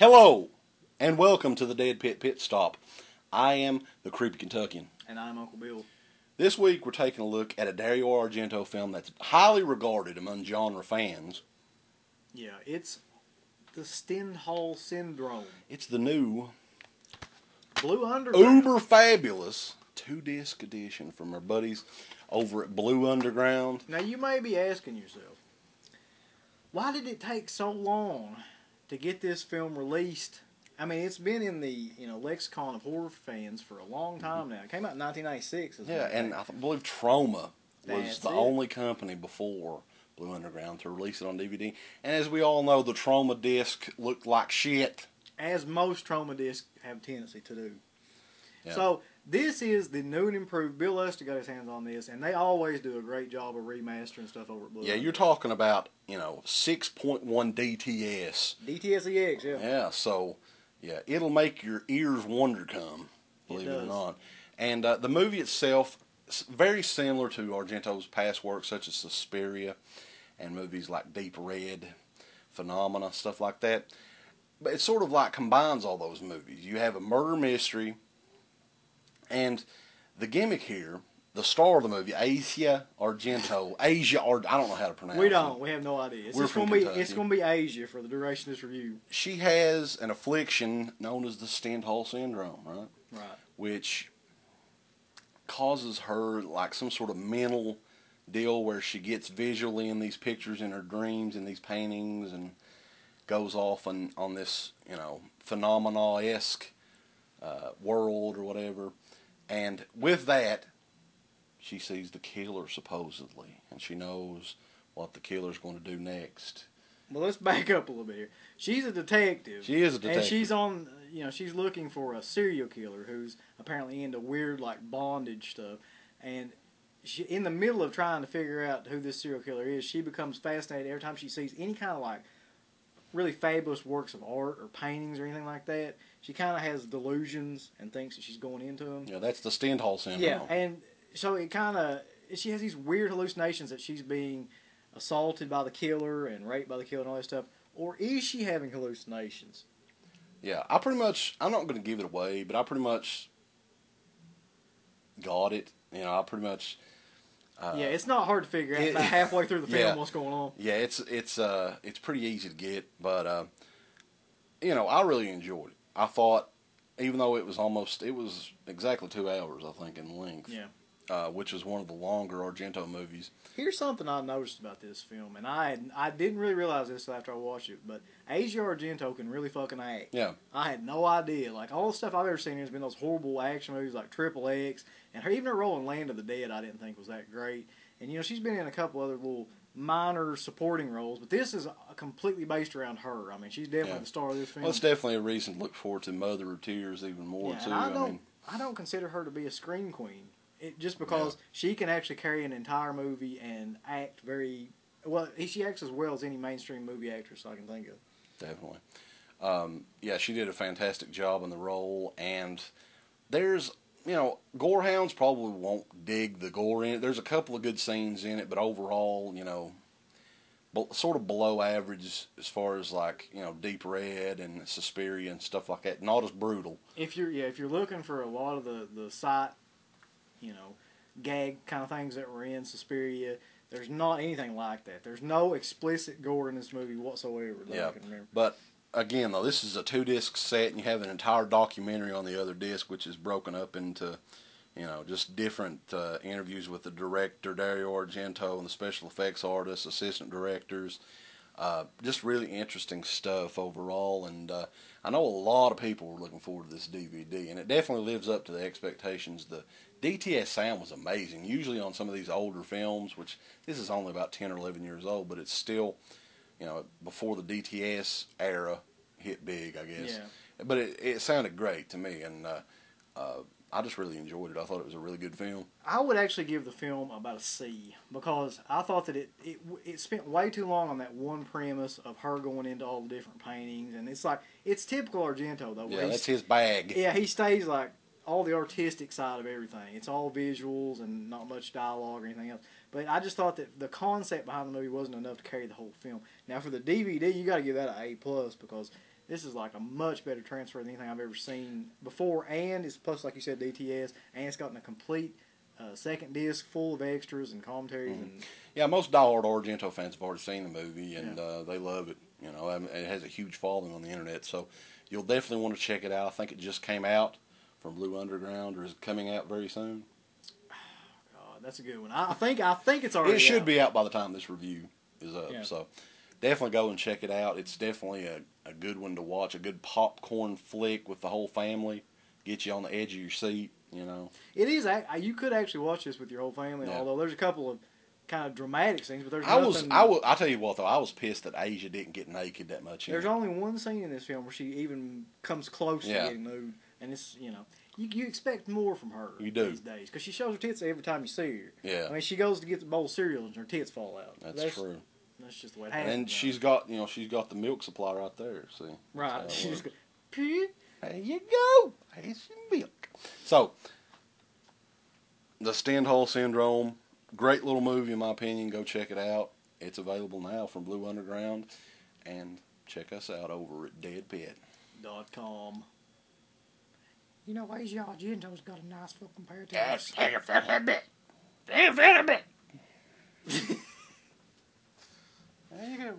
Hello, and welcome to the DEADPIT Pit Stop. I am the Creepy Kentuckian. And I'm Uncle Bill. This week we're taking a look at a Dario Argento film that's highly regarded among genre fans. Yeah, it's the Stendhal Syndrome. It's the new Blue Underground. uber fabulous 2-disc edition from our buddies over at Blue Underground. Now you may be asking yourself, why did it take so long to get this film released? I mean, it's been in the lexicon of horror fans for a long time now. It came out in 1996. Yeah, and I believe Troma was the only company before Blue Underground to release it on DVD. And as we all know, the Troma disc looked like shit. As most Troma discs have a tendency to do. Yeah. So this is the new and improved. Bill Lustig got his hands on this, and they always do a great job of remastering stuff over at Blue. Yeah, you're talking about 6.1 DTS. DTSEX, yeah. Yeah, so yeah, it'll make your ears wonder come, believe it or not. And the movie itself is very similar to Argento's past work, such as Suspiria and movies like Deep Red, Phenomena, stuff like that. But it sort of like combines all those movies. You have a murder mystery, and the gimmick here, the star of the movie, Asia Argento, I don't know how to pronounce it. We don't. We have no idea. It's going to be Asia for the duration of this review. She has an affliction known as the Stendhal syndrome, right? Right. Which causes her like some sort of mental deal where she gets visually in these pictures in her dreams and these paintings and goes off on this, phenomena-esque world or whatever. And with that, she sees the killer, supposedly, and she knows what the killer's going to do next. Well, let's back up a little bit here. She's a detective. She is a detective. And she's on, she's looking for a serial killer who's apparently into weird, like, bondage stuff. And she, in the middle of trying to figure out who this serial killer is, she becomes fascinated every time she sees any kind of, like, really fabulous works of art or paintings or anything like that. She kind of has delusions and thinks that she's going into them. Yeah, that's the Stendhal syndrome. Yeah, and so she has these weird hallucinations that she's being assaulted by the killer and raped by the killer and all that stuff. Or is she having hallucinations? Yeah, I'm not going to give it away, but I pretty much got it. I pretty much... yeah, it's not hard to figure out about halfway through the film what's going on. Yeah, it's pretty easy to get, but I really enjoyed it. I thought, even though it was exactly 2 hours, I think, in length. Yeah. Which is one of the longer Argento movies. Here's something I noticed about this film, and I didn't really realize this after I watched it, but Asia Argento can really fucking act. Yeah. I had no idea. Like, all the stuff I've ever seen has been those horrible action movies like Triple X, and even her role in Land of the Dead I didn't think was that great. And, she's been in a couple other little minor supporting roles, but this is completely based around her. I mean, she's definitely the star of this film. Well, it's definitely a reason to look forward to Mother of Tears even more, too. And I don't consider her to be a scream queen. Just because she can actually carry an entire movie and act very well. She acts as well as any mainstream movie actress I can think of. Definitely. Yeah, she did a fantastic job in the role. And there's, gorehounds probably won't dig the gore in it. There's a couple of good scenes in it, but overall, sort of below average as far as like, Deep Red and Suspiria and stuff like that. Not as brutal. If you're looking for a lot of the sight, gag kind of things that were in Suspiria, there's not anything like that. There's no explicit gore in this movie whatsoever that I can remember. But again, though, this is a 2-disc set, and you have an entire documentary on the other disc, which is broken up into, just different interviews with the director, Dario Argento, and the special effects artists, assistant directors. Just really interesting stuff overall, and I know a lot of people were looking forward to this DVD, and it definitely lives up to the expectations. The DTS sound was amazing. Usually on some of these older films, which this is only about 10 or 11 years old, but it's still, before the DTS era hit big, I guess. Yeah. But it sounded great to me, and I just really enjoyed it. I thought it was a really good film. I would actually give the film about a C, because I thought that it spent way too long on that one premise of her going into all the different paintings, and it's typical Argento though. Yeah, that's his bag. Yeah, he stays like all the artistic side of everything. It's all visuals and not much dialogue or anything else. But I just thought that the concept behind the movie wasn't enough to carry the whole film. Now for the DVD, you got to give that an A+, because This is like a much better transfer than anything I've ever seen before, and it's plus, like you said, DTS, and it's gotten a complete second disc full of extras and commentaries. Mm-hmm. And yeah, most diehard Argento fans have already seen the movie, and they love it. You know, it has a huge following on the internet, so you'll definitely want to check it out. I think it just came out from Blue Underground, or is it coming out very soon? God, that's a good one. I think it's already. It should out. be out by the time this review is up. Yeah. So definitely go and check it out. It's definitely a good one to watch. A good popcorn flick with the whole family. Get you on the edge of your seat. You know. It is. You could actually watch this with your whole family. Yeah. Although there's a couple of kind of dramatic scenes, but there's nothing. I'll tell you what though. I was pissed that Asia didn't get naked that much. There's only one scene in this film where she even comes close to getting nude, and it's you expect more from her these days because she shows her tits every time you see her. Yeah. I mean, she goes to get the bowl of cereal and her tits fall out. That's true. That's just the way it happens. And she's got the milk supply right there. See. Right. She's got. There you go. Here's some milk. So, the Stendhal Syndrome, great little movie in my opinion. Go check it out. It's available now from Blue Underground, and check us out over at DEADPIT.com. You know, Argento's got a nice fucking pair of tits. There you go.